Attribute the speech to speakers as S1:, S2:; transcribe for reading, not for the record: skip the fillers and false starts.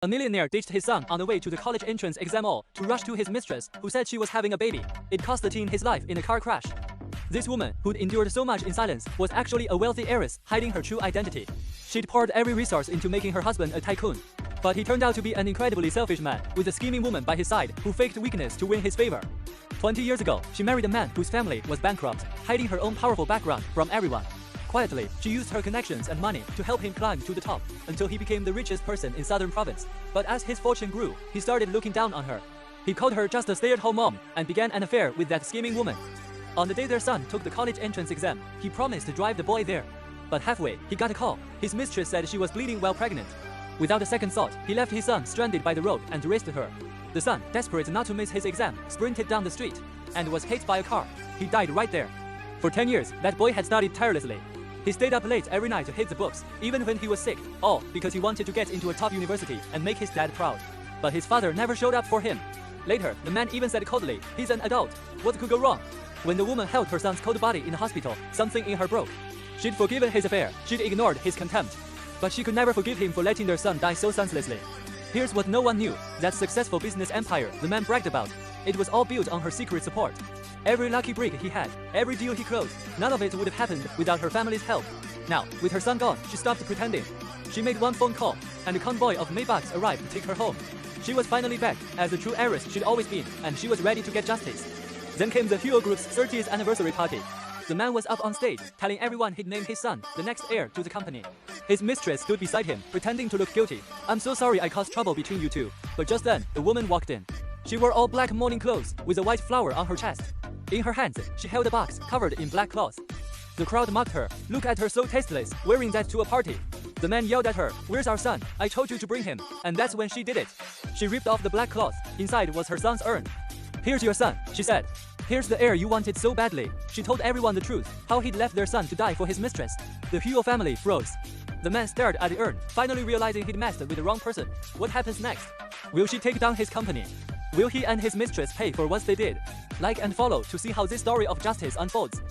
S1: A millionaire ditched his son on the way to the college entrance exam hall to rush to his mistress, who said she was having a baby. It cost the teen his life in a car crash. This woman, who'd endured so much in silence, was actually a wealthy heiress hiding her true identity. She'd poured every resource into making her husband a tycoon. But he turned out to be an incredibly selfish man, with a scheming woman by his side who faked weakness to win his favor. 20 years ago, she married a man whose family was bankrupt, hiding her own powerful background from everyone. Quietly, she used her connections and money to help him climb to the top, until he became the richest person in southern province. But as his fortune grew, he started looking down on her. He called her just a stay-at-home mom and began an affair with that scheming woman. On the day their son took the college entrance exam, he promised to drive the boy there. But halfway, he got a call. His mistress said she was bleeding while pregnant. Without a second thought, he left his son stranded by the road and raced her. The son, desperate not to miss his exam, sprinted down the street and was hit by a car. He died right there. For 10 years, that boy had studied tirelessly. He stayed up late every night to hit the books, even when he was sick, all because he wanted to get into a top university and make his dad proud. But his father never showed up for him. Later, the man even said coldly, "He's an adult. What could go wrong?" When the woman held her son's cold body in the hospital, something in her broke. She'd forgiven his affair, she'd ignored his contempt. But she could never forgive him for letting their son die so senselessly. Here's what no one knew: that successful business empire the man bragged about, it was all built on her secret support. Every lucky break he had, every deal he closed, none of it would have happened without her family's help. Now, with her son gone, she stopped pretending. She made one phone call, and a convoy of Maybachs arrived to take her home. She was finally back as the true heiress she'd always been, and she was ready to get justice. Then came the Huo Group's 30th anniversary party. The man was up on stage, telling everyone he'd name his son the next heir to the company. His mistress stood beside him, pretending to look guilty. "I'm so sorry I caused trouble between you two." But just then, the woman walked in. She wore all black mourning clothes, with a white flower on her chest. In her hands, she held a box covered in black cloth. The crowd mocked her. "Look at her, so tasteless, wearing that to a party." The man yelled at her, "Where's our son? I told you to bring him." And that's when she did it. She ripped off the black cloth. Inside was her son's urn. "Here's your son," she said. "Here's the heir you wanted so badly." She told everyone the truth, how he'd left their son to die for his mistress. The Huo family froze. The man stared at the urn, finally realizing he'd messed with the wrong person. What happens next? Will she take down his company? Will he and his mistress pay for what they did? Like and follow to see how this story of justice unfolds.